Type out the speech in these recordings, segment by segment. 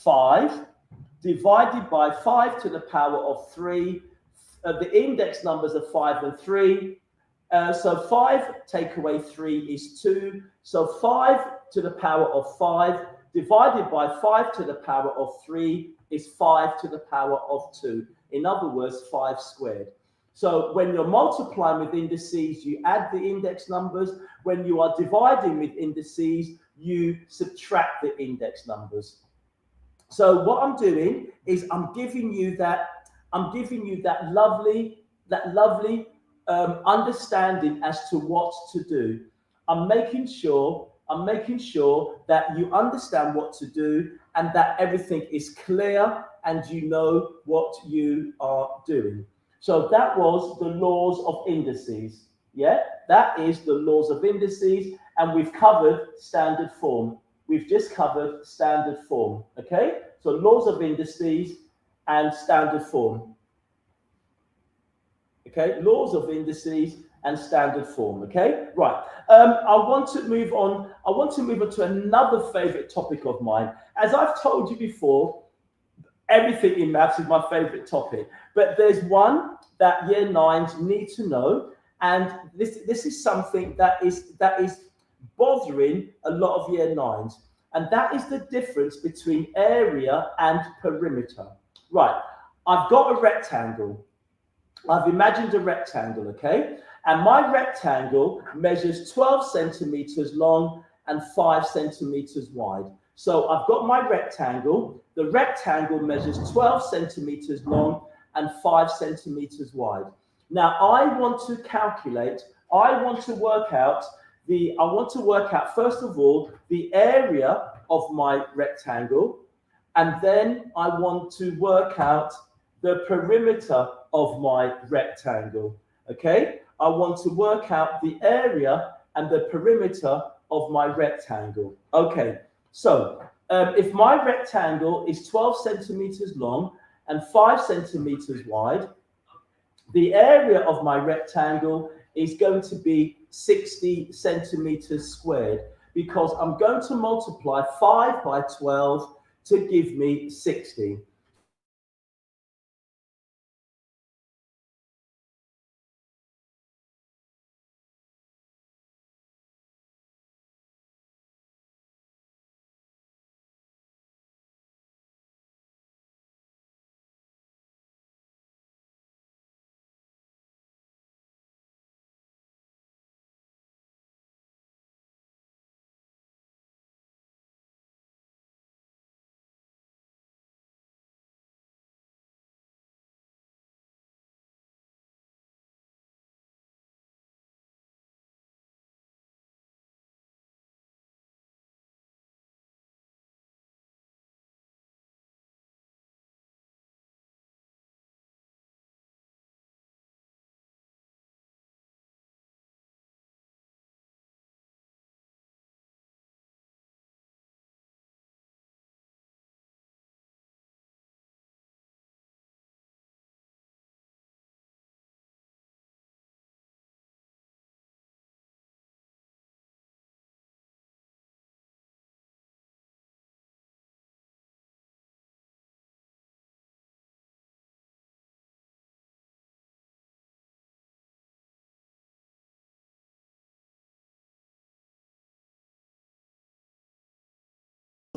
5 divided by 5 to the power of 3. The index numbers are 5 and 3. So 5 take away 3 is 2. So 5 to the power of 5 divided by 5 to the power of 3 is 5 to the power of 2. In other words, 5 squared. So when you're multiplying with indices, you add the index numbers. When you are dividing with indices, you subtract the index numbers. So what I'm doing is I'm giving you that lovely understanding as to what to do. I'm making sure that you understand what to do and that everything is clear and you know what you are doing. So that was the laws of indices. Yeah, that is the laws of indices, and we've covered standard form. We've just covered standard form. Okay, so laws of indices and standard form. Okay, laws of indices and standard form. Okay, right. I want to move on. I want to move on to another favorite topic of mine. As I've told you before, everything in maths is my favorite topic, but there's one that year 9s need to know, and this is something that is bothering a lot of year 9s, and that is the difference between area and perimeter. Right, I've got a rectangle. I've imagined a rectangle, okay? And my rectangle measures 12 centimeters long and 5 centimeters wide. So I've got my rectangle. The rectangle measures 12 centimeters long and 5 centimeters wide. Now I want to work out first of all the area of my rectangle, and then I want to work out the perimeter of my rectangle. Okay, I want to work out the area and the perimeter of my rectangle. Okay, so if my rectangle is 12 centimeters long and 5 centimeters wide, the area of my rectangle is going to be 60 centimeters squared, because I'm going to multiply 5 by 12 to give me 60.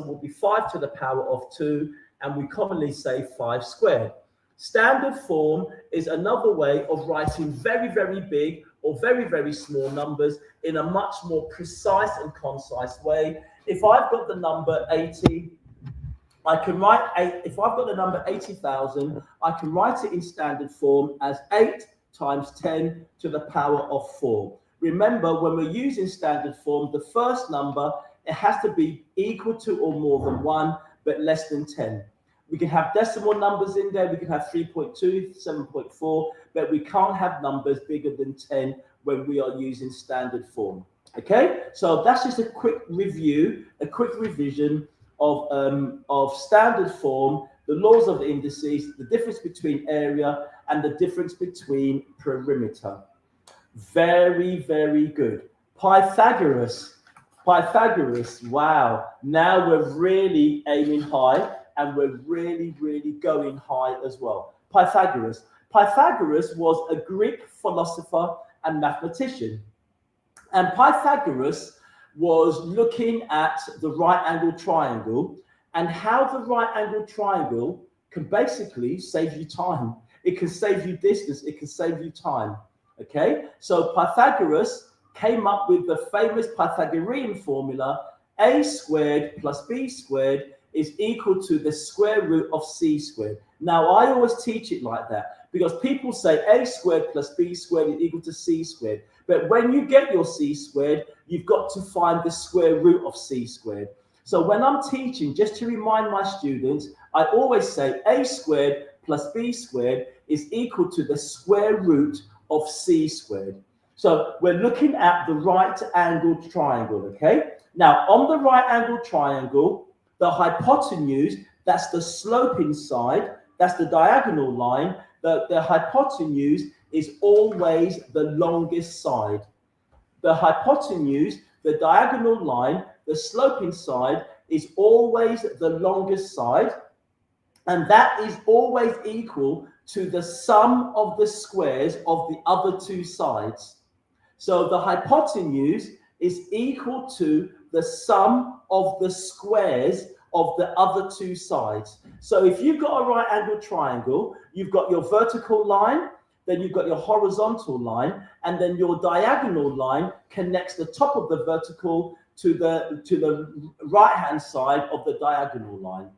Will be 5 to the power of 2, and we commonly say 5 squared. Standard form is another way of writing very, very big or very, very small numbers in a much more precise and concise way. If I've got the number 80, I can write if I've got the number 80,000, I can write it in standard form as 8 times 10 to the power of 4. Remember, when we're using standard form, the first number, it has to be equal to or more than 1, but less than 10. We can have decimal numbers in there. We can have 3.2, 7.4, but we can't have numbers bigger than 10 when we are using standard form. Okay, so that's just a quick review, a quick revision of standard form, the laws of indices, the difference between area, and the difference between perimeter. Very, very good. Pythagoras, wow. Now we're really aiming high, and we're really, really going high as well. Pythagoras. Pythagoras was a Greek philosopher and mathematician. And Pythagoras was looking at the right angle triangle and how the right angle triangle can basically save you time. It can save you distance. It can save you time. Okay, so Pythagoras came up with the famous Pythagorean formula: a squared plus b squared is equal to the square root of c squared. Now, I always teach it like that because people say a squared plus b squared is equal to c squared. But when you get your c squared, you've got to find the square root of c squared. So when I'm teaching, just to remind my students, I always say a squared plus b squared is equal to the square root of c squared. So we're looking at the right angled triangle, okay? Now, on the right angled triangle, the hypotenuse, that's the sloping side, that's the diagonal line, the hypotenuse is always the longest side. The hypotenuse, the diagonal line, the sloping side is always the longest side, and that is always equal to the sum of the squares of the other two sides. So the hypotenuse is equal to the sum of the squares of the other two sides. So if you've got a right angled triangle, you've got your vertical line, then you've got your horizontal line, and then your diagonal line connects the top of the vertical to the right hand side of the diagonal line.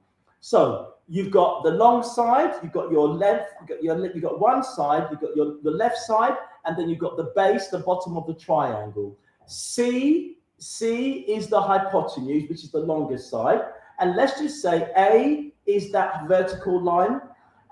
So you've got the long side, you've got your left, you've got one side, you've got the left side, and then you've got the base, the bottom of the triangle. C is the hypotenuse, which is the longest side. And let's just say A is that vertical line,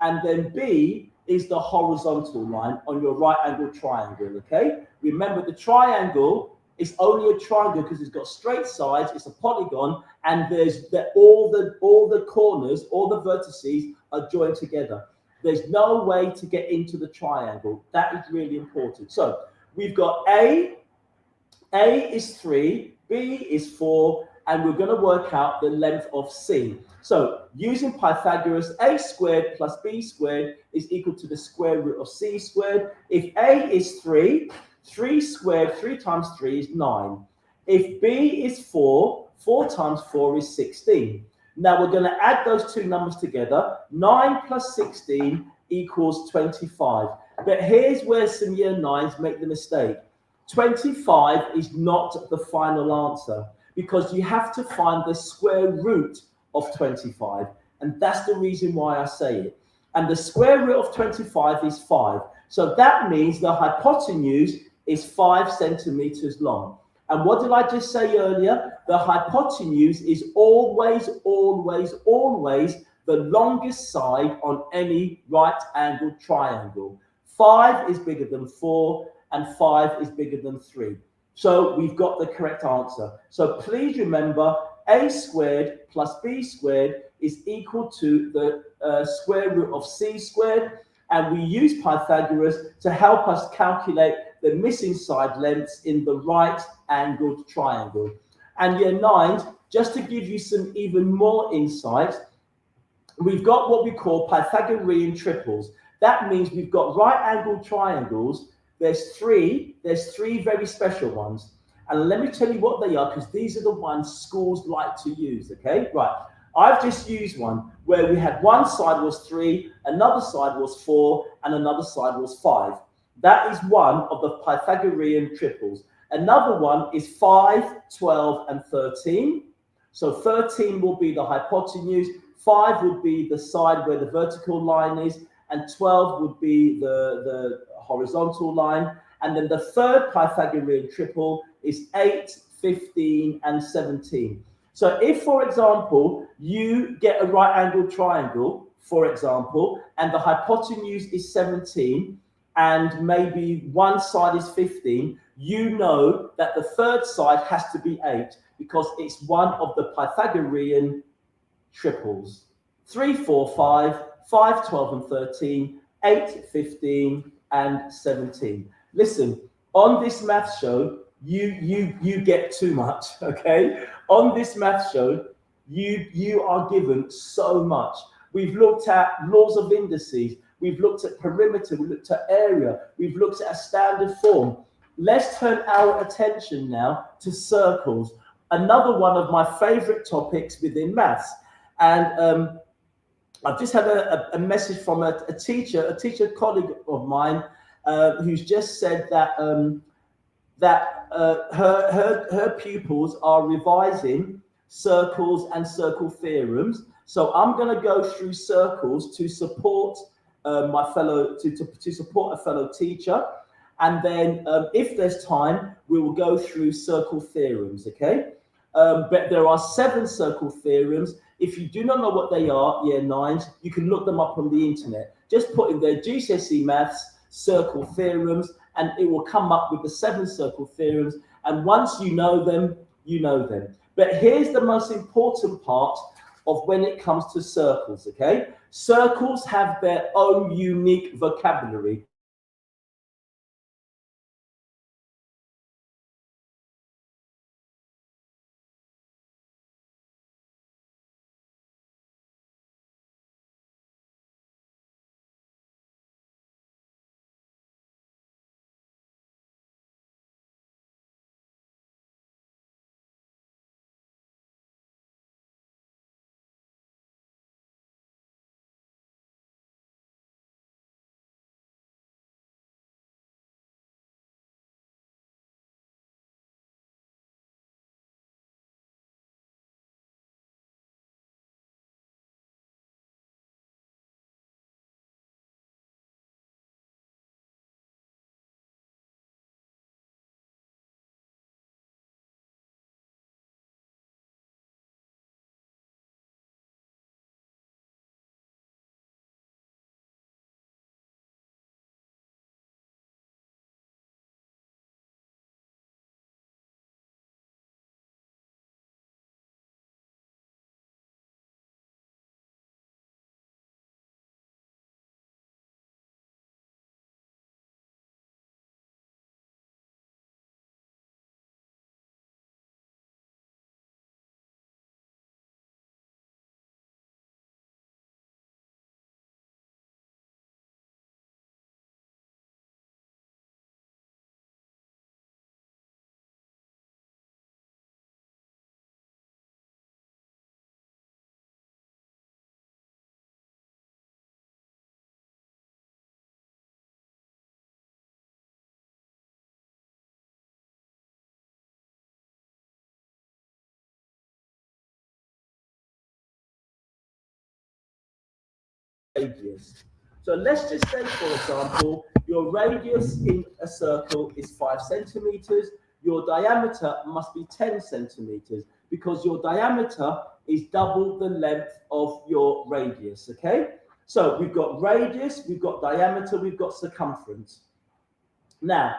and then B is the horizontal line on your right angle triangle, okay? Remember, the triangle is only a triangle because it's got straight sides, it's a polygon, and there's all the corners, all the vertices are joined together. There's no way to get into the triangle. That is really important. So we've got A is 3, B is 4, and we're going to work out the length of C. So using Pythagoras, a squared plus b squared is equal to the square root of c squared. If A is 3, 3 squared, 3 times 3 is 9. If B is 4, 4 times 4 is 16. Now we're going to add those two numbers together. 9 plus 16 equals 25. But here's where some year 9s make the mistake. 25 is not the final answer because you have to find the square root of 25. And that's the reason why I say it. And the square root of 25 is 5. So that means the hypotenuse is 5 centimeters long. And what did I just say earlier? The hypotenuse is always, always, always the longest side on any right angled triangle. 5 is bigger than 4 and 5 is bigger than 3. So we've got the correct answer. So please remember, a squared plus b squared is equal to the square root of c squared. And we use Pythagoras to help us calculate the missing side lengths in the right angled triangle. And year 9, just to give you some even more insight, we've got what we call Pythagorean triples. That means we've got right angled triangles. There's three very special ones. And let me tell you what they are, because these are the ones schools like to use, okay? Right, I've just used one where we had one side was 3, another side was 4, and another side was 5. That is one of the Pythagorean triples. Another one is 5, 12, and 13. So 13 will be the hypotenuse, 5 would be the side where the vertical line is, and 12 would be the horizontal line. And then the third Pythagorean triple is 8, 15, and 17. So if, for example, you get a right angled triangle, for example, and the hypotenuse is 17, and maybe one side is 15, you know that the third side has to be 8 because it's one of the Pythagorean triples. 3, 4, 5, 5, 12, and 13, 8, 15, and 17. Listen, on this math show, you get too much, okay? On this math show, you are given so much. We've looked at laws of indices. We've looked at perimeter. We've looked at area. We've looked at a standard form. Let's turn our attention now to circles, another one of my favorite topics within maths. And I've just had a message from a teacher colleague of mine, who's just said that her pupils are revising circles and circle theorems. So I'm going to go through circles to support to support a fellow teacher, and then if there's time, we will go through circle theorems. Okay, but there are 7 circle theorems. If you do not know what they are, year 9s, you can look them up on the internet. Just put in there GCSE maths circle theorems, and it will come up with the 7 circle theorems. And once you know them, you know them. But here's the most important part of when it comes to circles, okay? Circles have their own unique vocabulary. Radius. So let's just say, for example, your radius in a circle is 5 centimeters. Your diameter must be 10 centimeters because your diameter is double the length of your radius. Okay, so we've got radius, we've got diameter, we've got circumference. Now,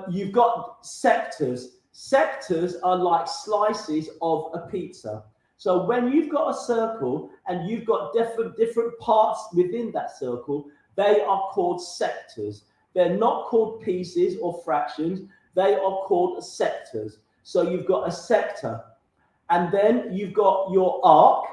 you've got sectors. Sectors are like slices of a pizza. So when you've got a circle and you've got different parts within that circle, they are called sectors. They're not called pieces or fractions. They are called sectors. So you've got a sector, and then you've got your arc,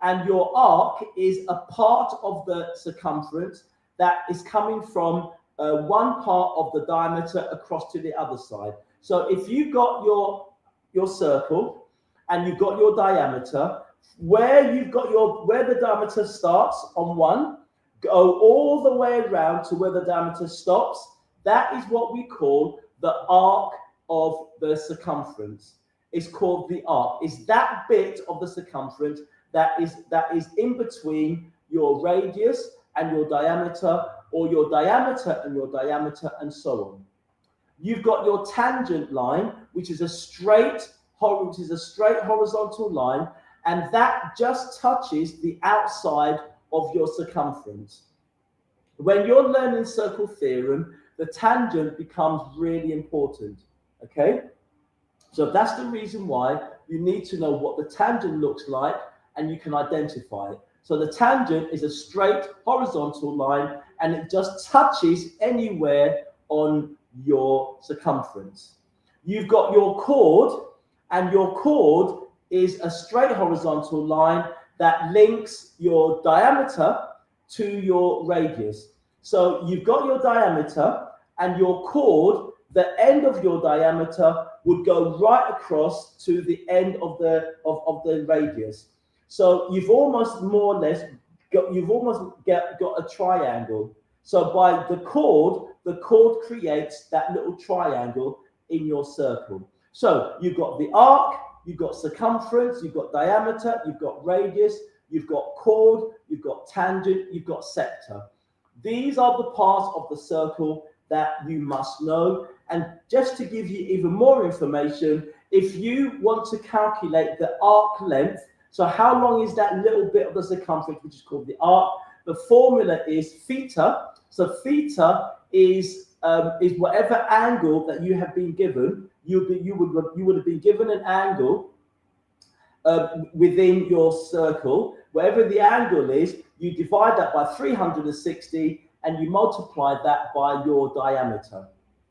and your arc is a part of the circumference that is coming from one part of the diameter across to the other side. So if you've got your circle and you've got your diameter, where the diameter starts on one, go all the way around to where the diameter stops. That is what we call the arc of the circumference. It's called the arc. It's that bit of the circumference that is in between your radius and your diameter, or your diameter and your diameter, and so on. You've got your tangent line, which is a straight horizontal line, and that just touches the outside of your circumference. When you're learning circle theorem, the tangent becomes really important. Okay, so that's the reason why you need to know what the tangent looks like, and you can identify it. So the tangent is a straight horizontal line, and it just touches anywhere on your circumference. You've got your chord, and your chord is a straight horizontal line that links your diameter to your radius. So you've got your diameter and your chord, the end of your diameter would go right across to the end of the radius. So you've almost more or less got a triangle. So by the chord creates that little triangle in your circle. So you've got the arc, you've got circumference, you've got diameter, you've got radius, you've got chord, you've got tangent, you've got sector. These are the parts of the circle that you must know. And just to give you even more information, if you want to calculate the arc length, so how long is that little bit of the circumference, which is called the arc, the formula is theta. So theta is whatever angle that you have been given. You would have been given an angle within your circle. Whatever the angle is, you divide that by 360 and you multiply that by your diameter.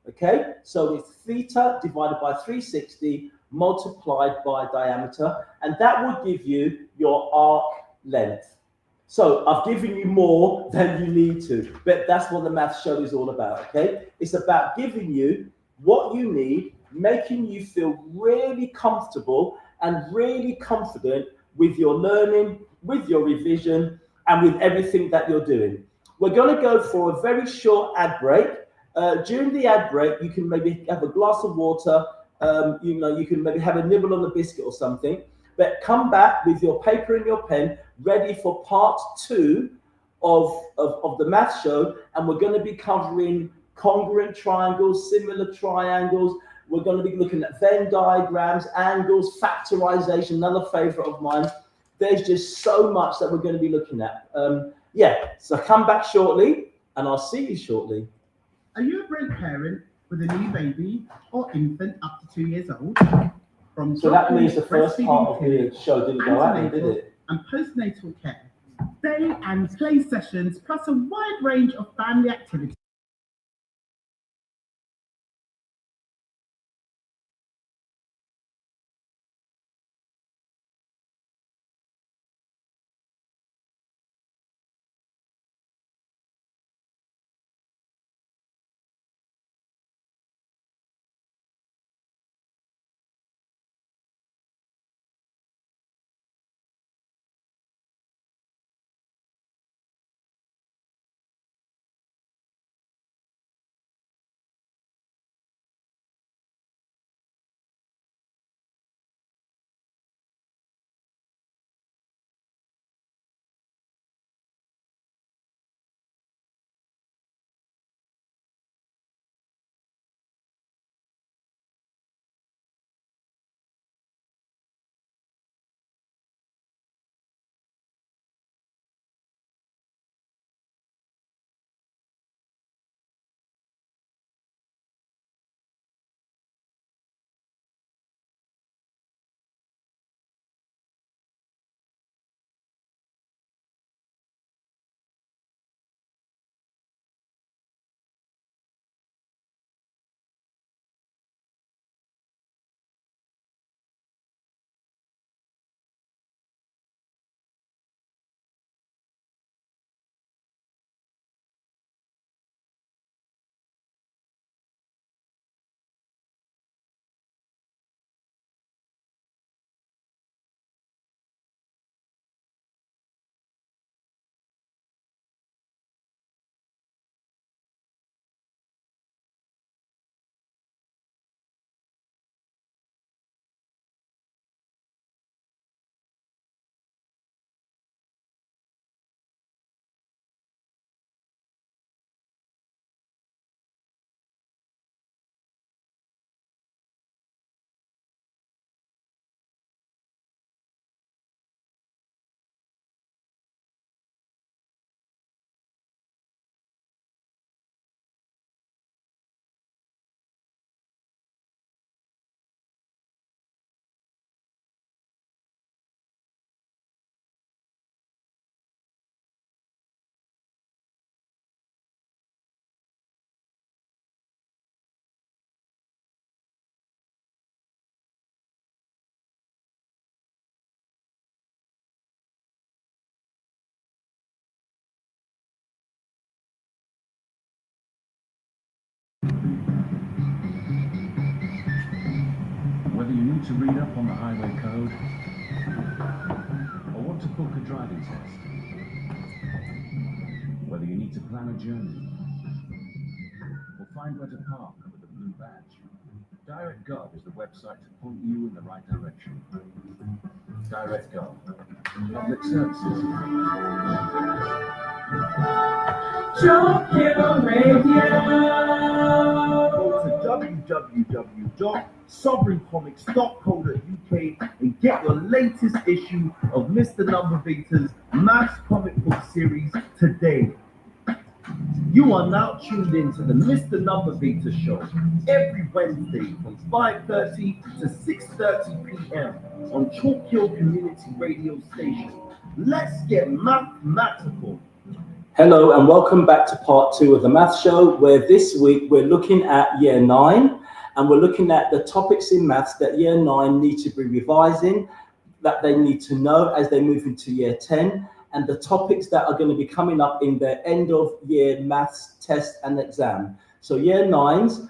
Okay, so it's theta divided by 360 multiplied by diameter, and that would give you your arc length. So I've given you more than you need to, but that's what the math show is all about, okay? It's about giving you what you need, making you feel really comfortable and really confident with your learning, with your revision, and with everything that you're doing. We're going to go for a very short ad break. During the ad break, you can maybe have a glass of water, you can maybe have a nibble on a biscuit or something, but come back with your paper and your pen ready for part 2 of the math show, and we're going to be covering congruent triangles, similar triangles. We're going to be looking at Venn diagrams, angles, factorization, another favorite of mine. There's just so much that we're going to be looking at. So come back shortly, and I'll see you shortly. Are you a great parent with a new baby or infant up to 2 years old? So that means the first part of the show didn't go out, did it? And postnatal care, day and play sessions, plus a wide range of family activities. Whether you need to read up on the highway code or want to book a driving test, whether you need to plan a journey or find where to park with a blue badge, DirectGov is the website to point you in the right direction. DirectGov, public services. Go to www.sovereigncomics.co.uk and get your latest issue of Mr. Numbervator's Maths comic book series today. You are now tuned in to the Mr. Numbervator show every Wednesday from 5:30 to 6:30 p.m. on Chalk Hill Community Radio Station. Let's get mathematical. Hello and welcome back to part 2 of the math show, where this week we're looking at year 9 and we're looking at the topics in maths that year 9 need to be revising, that they need to know as they move into year 10, and the topics that are going to be coming up in their end of year maths test and exam. So year 9s,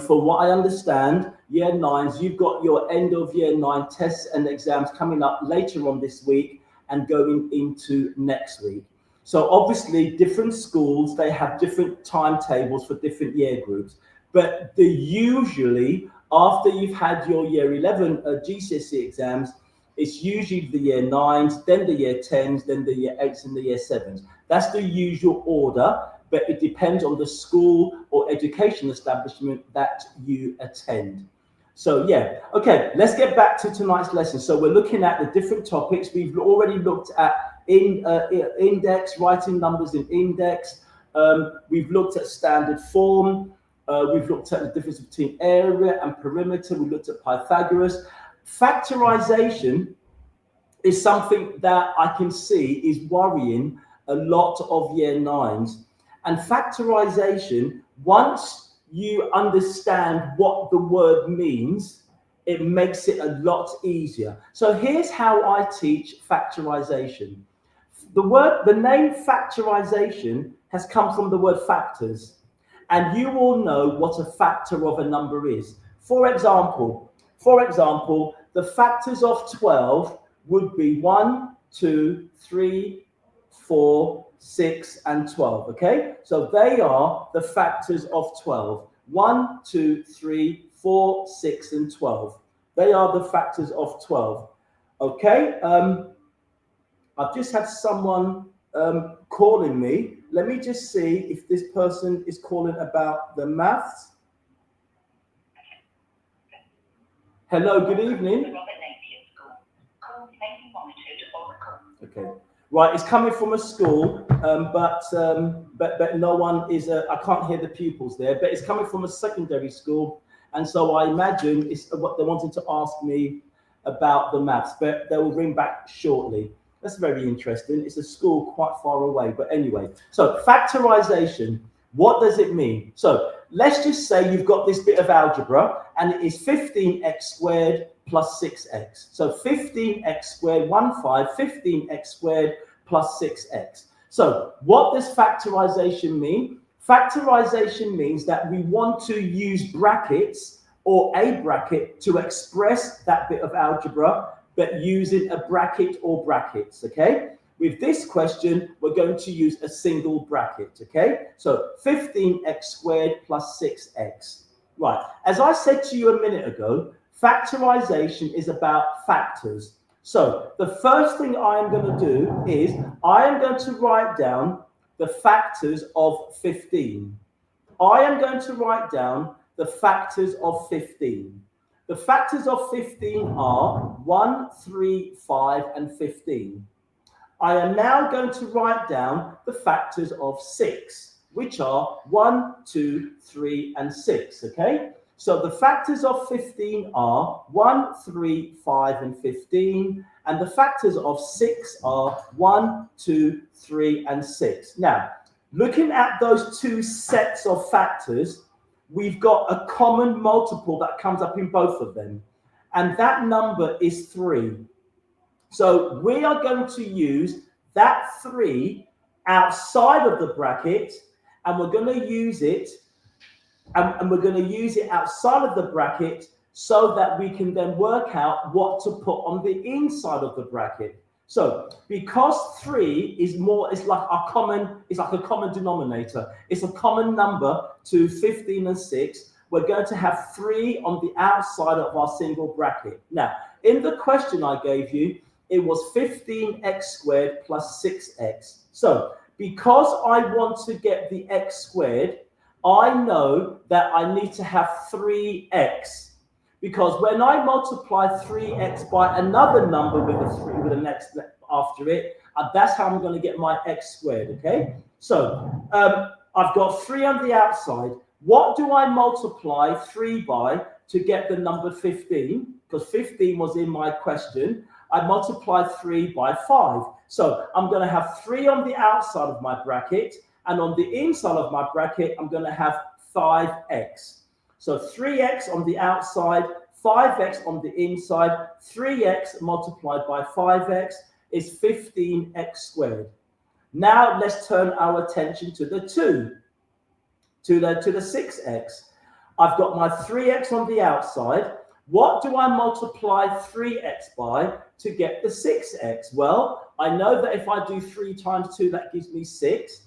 for what I understand, year 9s, you've got your end of year 9 tests and exams coming up later on this week and going into next week. So obviously different schools, they have different timetables for different year groups, but usually after you've had your year 11 GCSE exams, it's usually the year 9s, then the year 10s, then the year 8s and the year 7s. That's the usual order, but it depends on the school or education establishment that you attend. So yeah, okay, let's get back to tonight's lesson. So we're looking at the different topics. We've already looked at index, writing numbers in index. We've looked at standard form. We've looked at the difference between area and perimeter. We looked at Pythagoras. Factorization is something that I can see is worrying a lot of year 9s. And factorization, once you understand what the word means, it makes it a lot easier. So here's how I teach factorization. The name factorization has come from the word factors, and you all know what a factor of a number is. For example, the factors of 12 would be 1, 2, 3, 4, 6, and 12, okay? So they are the factors of 12. 1, 2, 3, 4, 6, and 12. They are the factors of 12, okay? I've just had someone calling me. Let me just see if this person is calling about the maths. Hello, good evening. Okay, right, it's coming from a school, but no one is, I can't hear the pupils there, but it's coming from a secondary school, and so I imagine it's what they wanted to ask me about the maths, but they will ring back shortly. That's very interesting. It's a school quite far away, but anyway. So factorization, what does it mean? So let's just say you've got this bit of algebra and it is 15x squared plus 6x. So 15x squared, 15x squared plus 6x. So what does factorization mean? Factorization means that we want to use brackets or a bracket to express that bit of algebra, but using a bracket or brackets, okay? With this question, we're going to use a single bracket, okay? So 15x squared plus 6x. Right, as I said to you a minute ago, factorization is about factors. So the first thing I am going to do is I am going to write down the factors of 15. I am going to write down the factors of 15. The factors of 15 are 1, 3, 5, and 15. I am now going to write down the factors of 6, which are 1, 2, 3, and 6, okay? So the factors of 15 are 1, 3, 5, and 15, and the factors of 6 are 1, 2, 3, and 6. Now, looking at those two sets of factors, we've got a common multiple that comes up in both of them, and that number is 3. So we are going to use that 3 outside of the bracket, and we're going to use it and we're going to use it outside of the bracket so that we can then work out what to put on the inside of the bracket. So because 3 is more, it's like a common denominator. It's a common number to 15 and 6. We're going to have 3 on the outside of our single bracket. Now, in the question I gave you, it was 15x squared plus 6x. So because I want to get the x squared, I know that I need to have 3x. Because when I multiply 3x by another number with a 3 with an x after it, that's how I'm going to get my x squared, okay? So I've got 3 on the outside. What do I multiply 3 by to get the number 15? Because 15 was in my question. I multiply 3 by 5. So I'm going to have 3 on the outside of my bracket, and on the inside of my bracket, I'm going to have 5x. So 3x on the outside, 5x on the inside, 3x multiplied by 5x is 15x squared. Now let's turn our attention to the 2, to the 6x. I've got my 3x on the outside. What do I multiply 3x by to get the 6x? Well, I know that if I do 3 times 2, that gives me 6.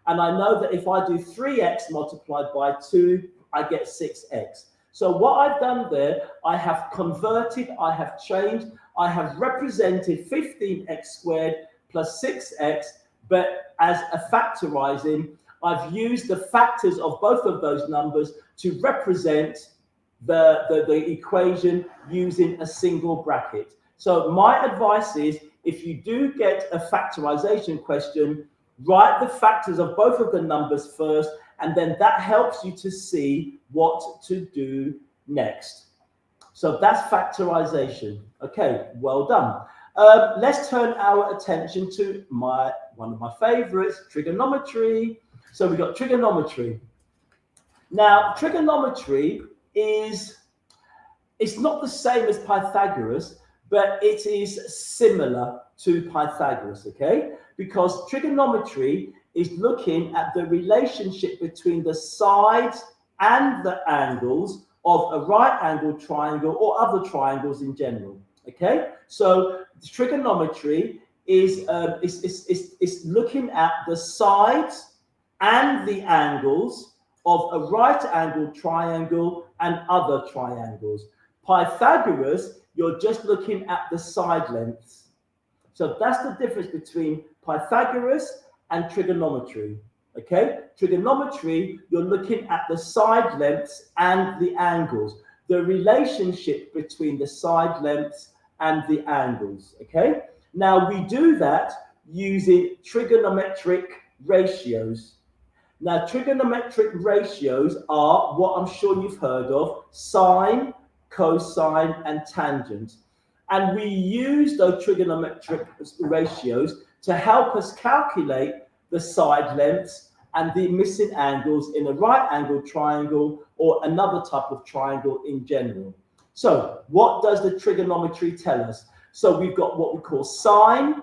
And I know that if I do 3x multiplied by 2, I get 6x. So what I've done there, I have converted, I have changed, I have represented 15x squared plus 6x, but as a factorizing, I've used the factors of both of those numbers to represent the equation using a single bracket. So my advice is, if you do get a factorization question, write the factors of both of the numbers first, and then that helps you to see what to do next. So that's factorization. Okay, well done. Let's turn our attention to one of my favorites, trigonometry. So we've got trigonometry. Now, trigonometry it's not the same as Pythagoras, but it is similar to Pythagoras, okay? Because trigonometry is looking at the relationship between the sides and the angles of a right angled triangle or other triangles in general, okay? So trigonometry is looking at the sides and the angles of a right angled triangle and other triangles. Pythagoras, you're just looking at the side lengths. So that's the difference between Pythagoras and trigonometry, okay? Trigonometry, you're looking at the side lengths and the angles, the relationship between the side lengths and the angles, okay? Now, we do that using trigonometric ratios. Now, trigonometric ratios are what I'm sure you've heard of: sine, cosine, and tangent. And we use those trigonometric ratios to help us calculate the side lengths and the missing angles in a right angled triangle or another type of triangle in general. So what does the trigonometry tell us? So we've got what we call sine,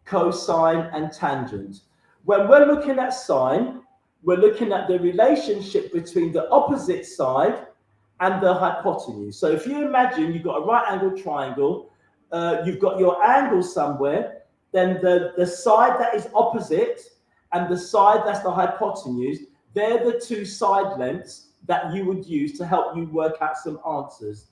cosine, and tangent. When we're looking at sine, we're looking at the relationship between the opposite side and the hypotenuse. So if you imagine you've got a right angled triangle, you've got your angle somewhere, then the side that is opposite and the side that's the hypotenuse, they're the two side lengths that you would use to help you work out some answers.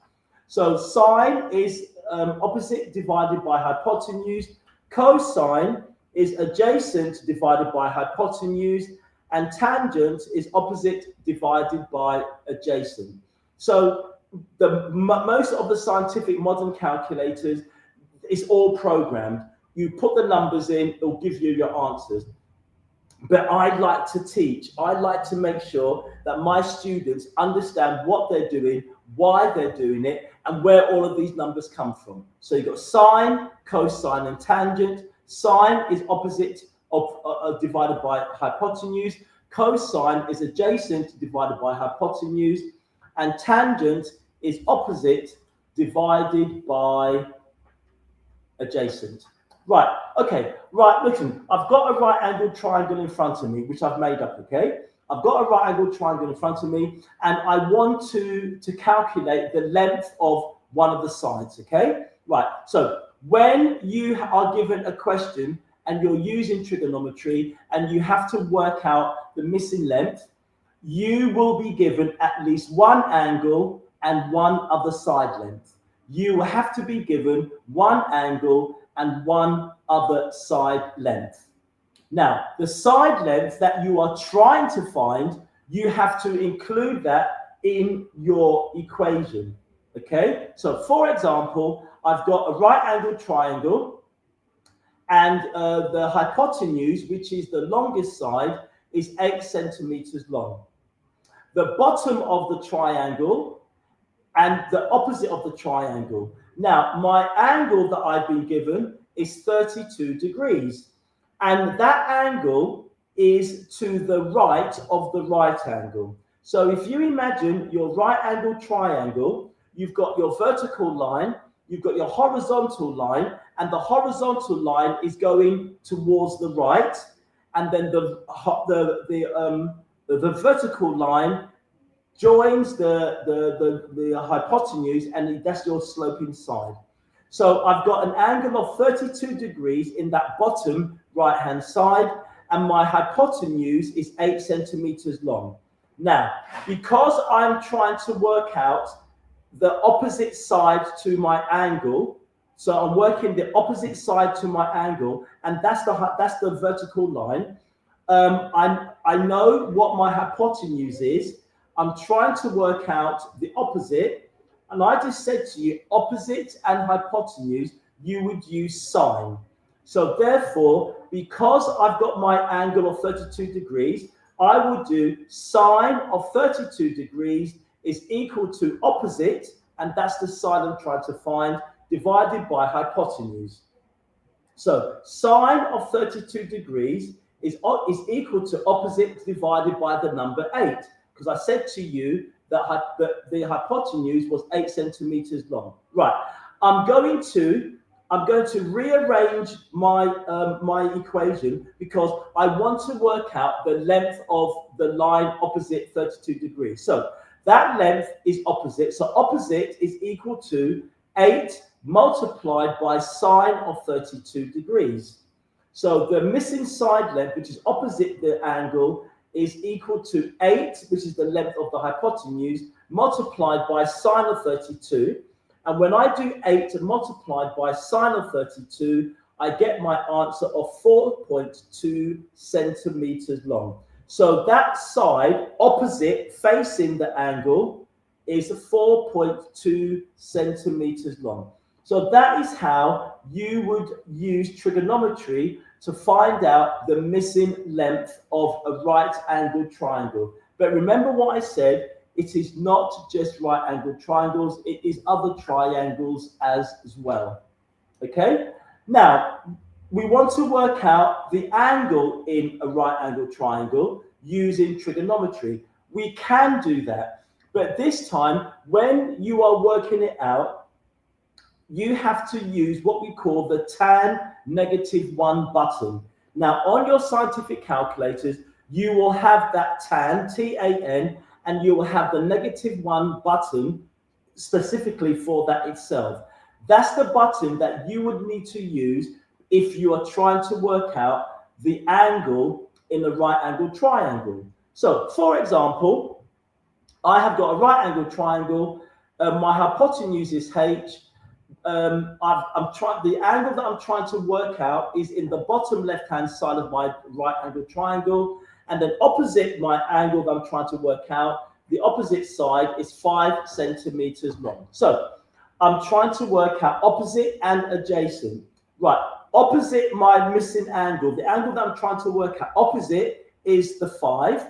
So sine is opposite divided by hypotenuse, cosine is adjacent divided by hypotenuse, and tangent is opposite divided by adjacent. So most of the scientific modern calculators, it's all programmed. You put the numbers in, it'll give you your answers. But I like to teach. I like to make sure that my students understand what they're doing, why they're doing it, and where all of these numbers come from. So you've got sine, cosine, and tangent. Sine is opposite of divided by hypotenuse. Cosine is adjacent divided by hypotenuse. And tangent is opposite divided by adjacent. Right, okay, right, listen, I've got a right angled triangle in front of me, which I've made up, okay? I've got a right angle triangle in front of me, and I want to calculate the length of one of the sides, okay? Right, so when you are given a question and you're using trigonometry and you have to work out the missing length, you will be given at least one angle and one other side length. You will have to be given one angle and one other side length. Now, the side length that you are trying to find, you have to include that in your equation, okay? So, for example, I've got a right angle triangle, and the hypotenuse, which is the longest side, is 8 centimeters long. The bottom of the triangle and the opposite of the triangle. Now, my angle that I've been given is 32 degrees. And that angle is to the right of the right angle. So if you imagine your right angle triangle, you've got your vertical line, you've got your horizontal line, and the horizontal line is going towards the right, and then the vertical line joins the hypotenuse, and that's your sloping side. So I've got an angle of 32 degrees in that bottom right-hand side, and my hypotenuse is 8 centimeters long. Now, because I'm trying to work out the opposite side to my angle, so I'm working the opposite side to my angle, and that's the vertical line. I know what my hypotenuse is. I'm trying to work out the opposite, and I just said to you, opposite and hypotenuse, you would use sine. So therefore, because I've got my angle of 32 degrees, I would do sine of 32 degrees is equal to opposite, and that's the side I'm trying to find, divided by hypotenuse. So sine of 32 degrees is equal to opposite divided by the number 8, because I said to you that the hypotenuse was 8 centimeters long. Right, I'm going to rearrange my equation because I want to work out the length of the line opposite 32 degrees. So that length is opposite. So opposite is equal to 8 multiplied by sine of 32 degrees. So the missing side length, which is opposite the angle, is equal to 8, which is the length of the hypotenuse, multiplied by sine of 32. And when I do 8 multiplied by sine of 32, I get my answer of 4.2 centimeters long. So that side opposite facing the angle is 4.2 centimeters long. So that is how you would use trigonometry to find out the missing length of a right angle triangle. But remember what I said, it is not just right angle triangles, it is other triangles as well. Okay? Now, we want to work out the angle in a right angle triangle using trigonometry. We can do that, but this time, when you are working it out, you have to use what we call the tan -1 button. Now, on your scientific calculators, you will have that tan, T-A-N, and you will have the -1 button specifically for that itself. That's the button that you would need to use if you are trying to work out the angle in a right angle triangle. So, for example, I have got a right angle triangle. My hypotenuse is H. The angle that I'm trying to work out is in the bottom left-hand side of my right angle triangle, and then opposite my angle that I'm trying to work out, the opposite side is 5 centimeters long. So I'm trying to work out opposite and adjacent. Right, opposite my missing angle, the angle that I'm trying to work out, opposite is the 5,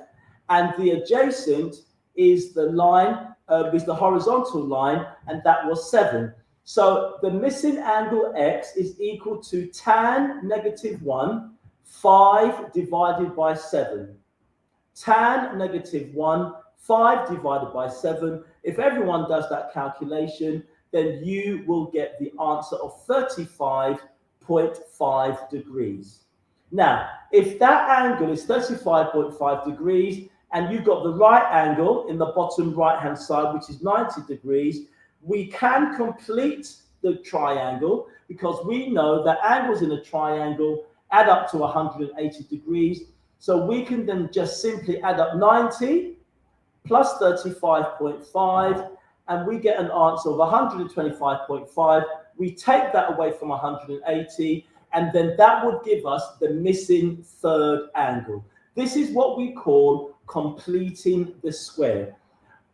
and the adjacent is the line, is the horizontal line, and that was 7. So the missing angle X is equal to tan -1, 5 divided by 7. Tan -1, 5 divided by 7. If everyone does that calculation, then you will get the answer of 35.5 degrees. Now, if that angle is 35.5 degrees, and you've got the right angle in the bottom right-hand side, which is 90 degrees, we can complete the triangle because we know that angles in a triangle add up to 180 degrees. So we can then just simply add up 90 plus 35.5, and we get an answer of 125.5. We take that away from 180, and then that would give us the missing third angle. This is what we call completing the square.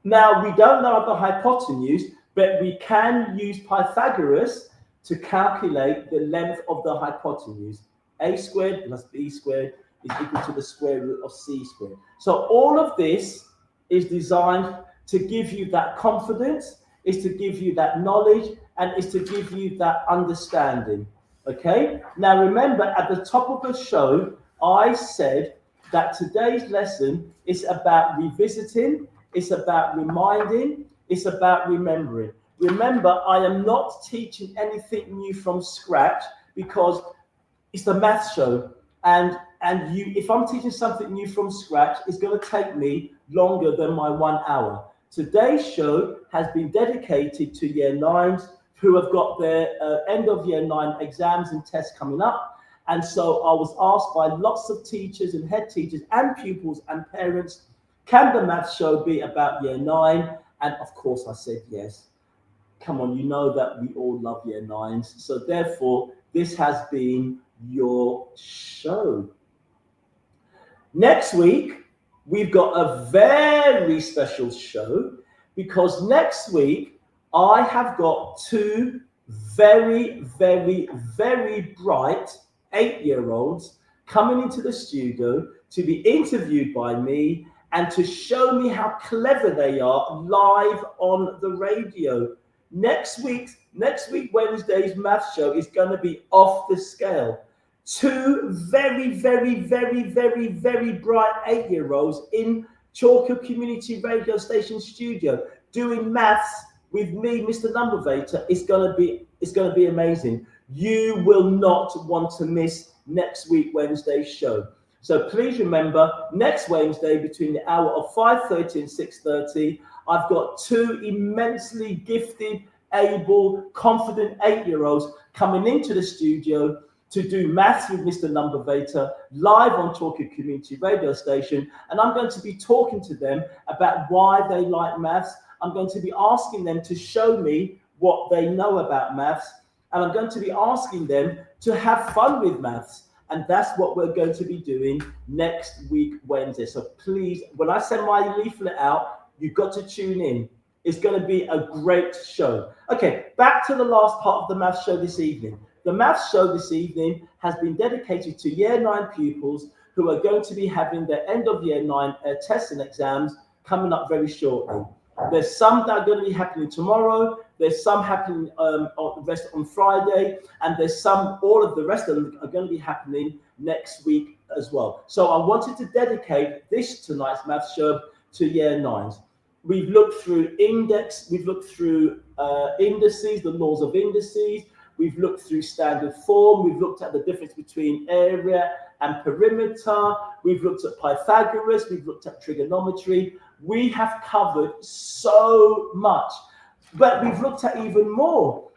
Now, we don't know the hypotenuse, but we can use Pythagoras to calculate the length of the hypotenuse. A squared plus B squared is equal to the square root of C squared. So all of this is designed to give you that confidence, is to give you that knowledge, and is to give you that understanding. Okay? Now remember, at the top of the show, I said that today's lesson is about revisiting, it's about reminding, it's about remembering. Remember, I am not teaching anything new from scratch because it's the math show. And if I'm teaching something new from scratch, it's going to take me longer than my 1 hour. Today's show has been dedicated to year 9s who have got their end of year 9 exams and tests coming up. And so I was asked by lots of teachers and head teachers and pupils and parents, can the math show be about year 9? And of course I said yes. Come on, you know that we all love year 9s. So therefore, this has been your show. Next week, we've got a very special show because next week, I have got 2 very, very, very bright 8-year-olds coming into the studio to be interviewed by me and to show me how clever they are live on the radio. Next week, Wednesday's math show is going to be off the scale. 2 very, very, very, very, very bright 8-year-olds in Chalker Community Radio Station studio doing maths with me, Mr. Numbervator. It's going to be amazing. You will not want to miss next week Wednesday's show. So please remember, next Wednesday between the hour of 5:30 and 6:30, I've got 2 immensely gifted, able, confident 8-year-olds coming into the studio to do maths with Mr. Numbervator live on Chalker Community Radio Station. And I'm going to be talking to them about why they like maths. I'm going to be asking them to show me what they know about maths. And I'm going to be asking them to have fun with maths. And that's what we're going to be doing next week, Wednesday. So please, when I send my leaflet out, you've got to tune in. It's going to be a great show. Okay, back to the last part of the math show this evening. The math show this evening has been dedicated to year 9 pupils who are going to be having their end of year 9 tests and exams coming up very shortly. There's some that are going to be happening tomorrow. There's some happening on Friday, and there's some, all of the rest of them are going to be happening next week as well. So I wanted to dedicate tonight's math show to year 9s. We've looked through indices, the laws of indices. We've looked through standard form. We've looked at the difference between area and perimeter. We've looked at Pythagoras. We've looked at trigonometry. We have covered so much, but we've looked at even more.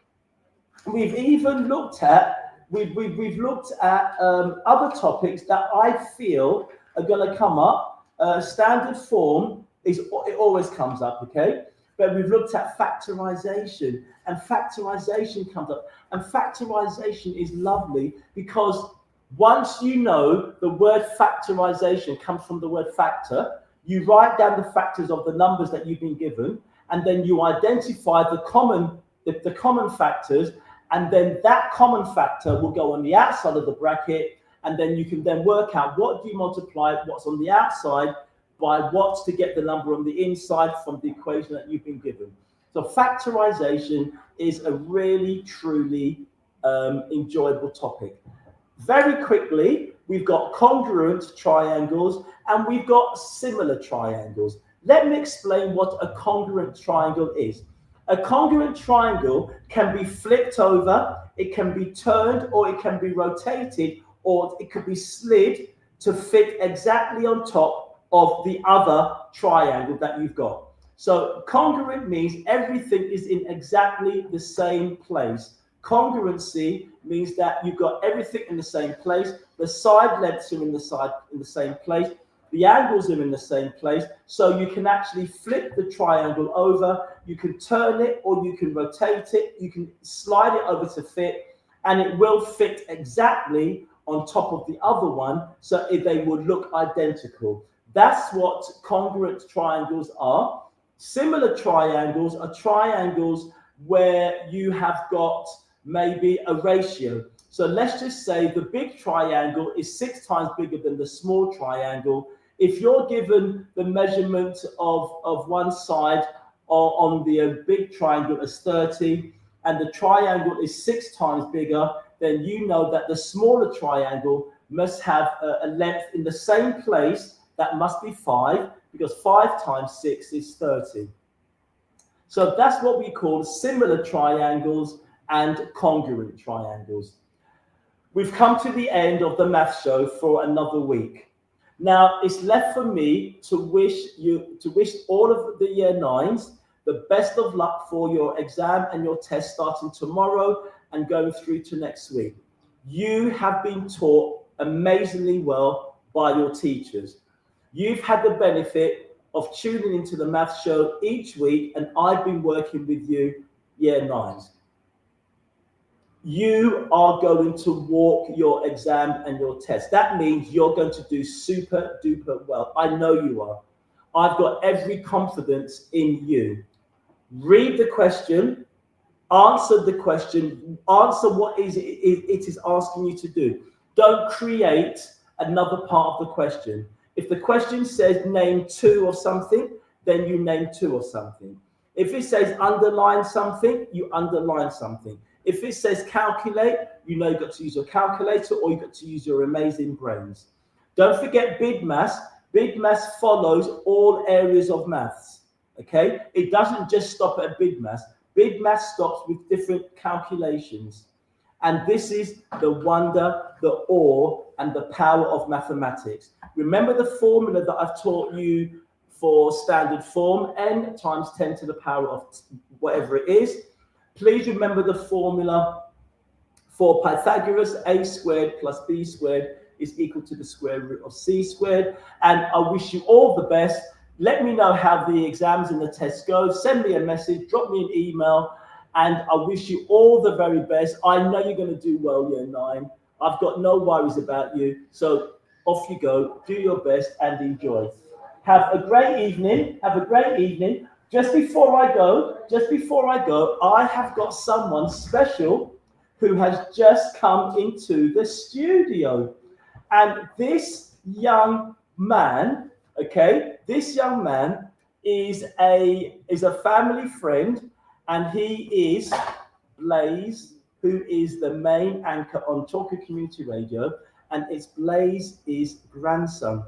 We've even looked at other topics that I feel are going to come up. Standard form it always comes up, okay? But we've looked at factorization, and factorization comes up. And factorization is lovely because once you know the word factorization comes from the word factor, you write down the factors of the numbers that you've been given, and then you identify the common factors, and then that common factor will go on the outside of the bracket, and then you can then work out what do you multiply what's on the outside by what's to get the number on the inside from the equation that you've been given. So factorization is a really, truly enjoyable topic. Very quickly, we've got congruent triangles and we've got similar triangles. Let me explain what a congruent triangle is. A congruent triangle can be flipped over, it can be turned, or it can be rotated, or it could be slid to fit exactly on top of the other triangle that you've got. So congruent means everything is in exactly the same place. Congruency means that you've got everything in the same place. The side lengths are in the same place. The angles are in the same place. So you can actually flip the triangle over. You can turn it or you can rotate it. You can slide it over to fit, and it will fit exactly on top of the other one, so they would look identical. That's what congruent triangles are. Similar triangles are triangles where you have got maybe a ratio. So let's just say the big triangle is 6 times bigger than the small triangle. If you're given the measurement of one side on the big triangle as 30, and the triangle is 6 times bigger, then you know that the smaller triangle must have a length in the same place that must be 5, because 5 times 6 is 30. So that's what we call similar triangles and congruent triangles. We've come to the end of the math show for another week. Now it's left for me to wish all of the year 9s the best of luck for your exam and your test starting tomorrow and going through to next week. You have been taught amazingly well by your teachers. You've had the benefit of tuning into the math show each week, and I've been working with you, year 9s. You are going to walk your exam and your test. That means you're going to do super duper well. I know you are. I've got every confidence in you. Read the question, answer the question, answer what it is asking you to do. Don't create another part of the question. If the question says name 2 of something, then you name 2 of something. If it says underline something, you underline something. If it says calculate, you know you've got to use your calculator or you've got to use your amazing brains. Don't forget big maths. Big maths follows all areas of maths. Okay? It doesn't just stop at big maths. Big maths stops with different calculations. And this is the wonder, the awe, and the power of mathematics. Remember the formula that I've taught you for standard form, n times 10 to the power of whatever it is. Please remember the formula for Pythagoras: a squared plus b squared is equal to the square root of c squared. And I wish you all the best. Let me know how the exams and the tests go. Send me a message, drop me an email, and I wish you all the very best. I know you're going to do well, year 9. I've got no worries about you. So off you go, do your best and enjoy. Have a great evening. Have a great evening. Just before I go, I have got someone special who has just come into the studio. And this young man, this young man is a family friend, and he is Blaze, who is the main anchor on Talker Community Radio, and it's Blaze's grandson.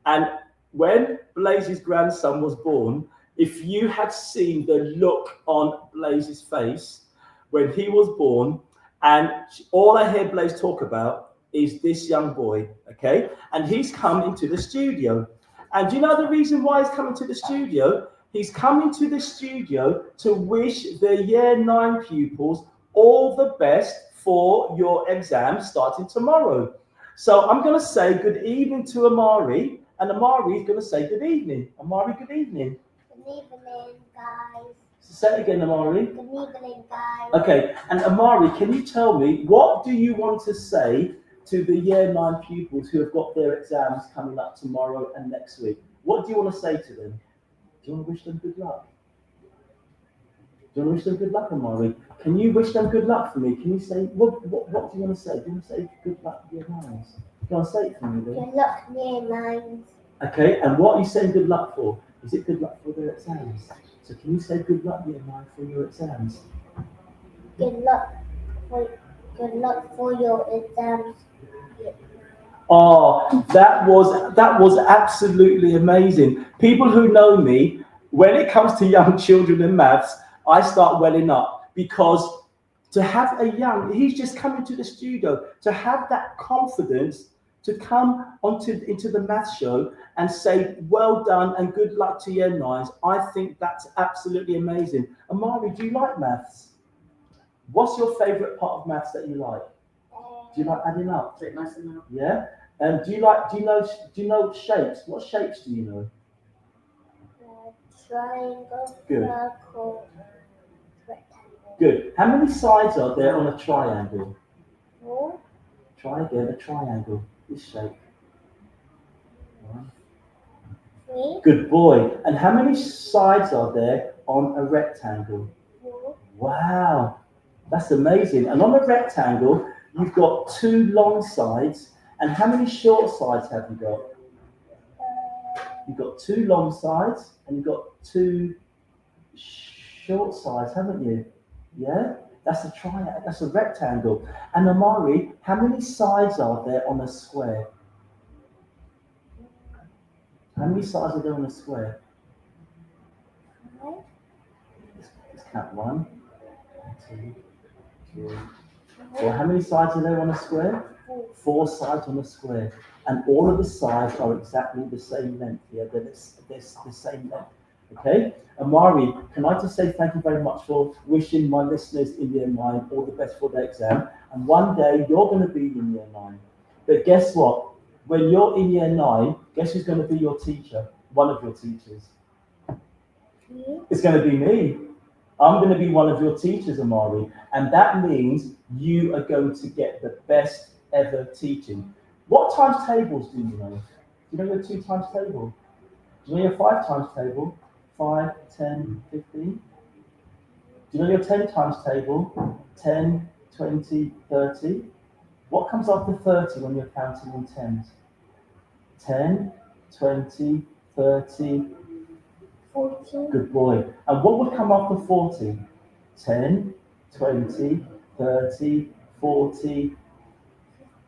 And when Blaze's grandson was born, if you had seen the look on Blaze's face when he was born, and all I hear Blaze talk about is this young boy, okay? And he's come into the studio. And do you know the reason why he's coming to the studio? He's coming to the studio to wish the year 9 pupils all the best for your exam starting tomorrow. So I'm going to say good evening to Amari, and Amari is going to say good evening. Amari, good evening. Good evening, guys. Say it again, Amari. Good evening, guys. Okay, and Amari, can you tell me, what do you want to say to the year 9 pupils who have got their exams coming up tomorrow and next week? What do you want to say to them? Do you want to wish them good luck? Do you want to wish them good luck, Amari? Can you wish them good luck for me? Can you say, what do you want to say? Do you want to say good luck, year 9s? Do you want to say it for me, then? Good luck, year 9s. Okay, and what are you saying good luck for? Is it good luck for their exams? So can you say good luck, year 9, for your exams? Good luck for your exams. Oh, that was absolutely amazing. People who know me, when it comes to young children and maths, I start welling up, because to have he's just come into the studio, to have that confidence to come into the math show and say, well done and good luck to year 9s. I think that's absolutely amazing. Amari, do you like maths? What's your favorite part of maths that you like? Do you like adding up? Yeah. And do you know shapes? What shapes do you know? Triangle, Good. circle, rectangle. Good. How many sides are there on a triangle? 4, Try again, a triangle. This shape. 1. 3, Good boy. And how many sides are there on a rectangle? 4, Wow, that's amazing. And on a rectangle, you've got 2 long sides. And how many short sides have you got? You've got 2 long sides and you've got 2 short sides, haven't you? Yeah, that's a triangle. That's a rectangle. And Amari, how many sides are there on a square? How many sides are there on a square? 5, Let's count 1, 2, 3, 4. How many sides are there on a square? 4 sides on a square. And all of the sides are exactly the same length. Yeah, they're the same length. Okay? Amari, can I just say thank you very much for wishing my listeners in year 9 all the best for their exam. And one day you're going to be in year 9. But guess what? When you're in year 9, guess who's going to be your teacher? One of your teachers. It's going to be me. I'm going to be one of your teachers, Amari. And that means you are going to get the best ever teaching. What times tables do you know? Do you know your 2 times table? Do you know your 5 times table? 5, 10, 15. Do you know your 10 times table? 10, 20, 30. What comes after 30 when you're counting in tens? 10, 20, 30. 14, Good boy. And what would come after 40? 10, 20, 30, 40.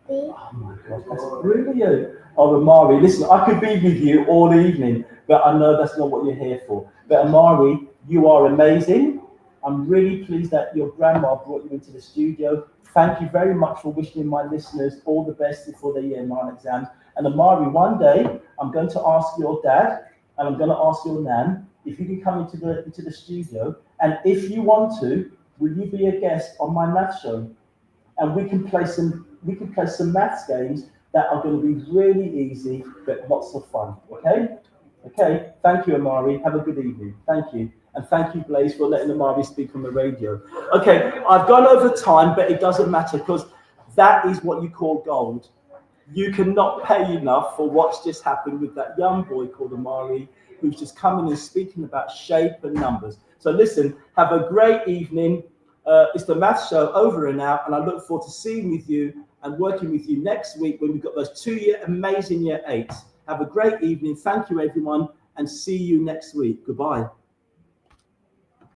Oh my gosh, that's brilliant. Oh, Amari, listen, I could be with you all evening, but I know that's not what you're here for. But Amari, you are amazing. I'm really pleased that your grandma brought you into the studio. Thank you very much for wishing my listeners all the best before the year 9 exams. And Amari, one day I'm going to ask your dad and I'm going to ask your nan if you can come into the studio. And if you want to, will you be a guest on my math show? And we can play some maths games that are going to be really easy, but lots of fun. Okay? Okay. Thank you, Amari. Have a good evening. Thank you. And thank you, Blaze, for letting Amari speak on the radio. Okay, I've gone over time, but it doesn't matter because that is what you call gold. You cannot pay enough for what's just happened with that young boy called Amari, who's just coming and speaking about shape and numbers. So listen, have a great evening. It's the math show over and out, and I look forward to seeing with you and working with you next week when we've got those 2 amazing year 8s. Have a great evening. Thank you, everyone, and see you next week. Goodbye.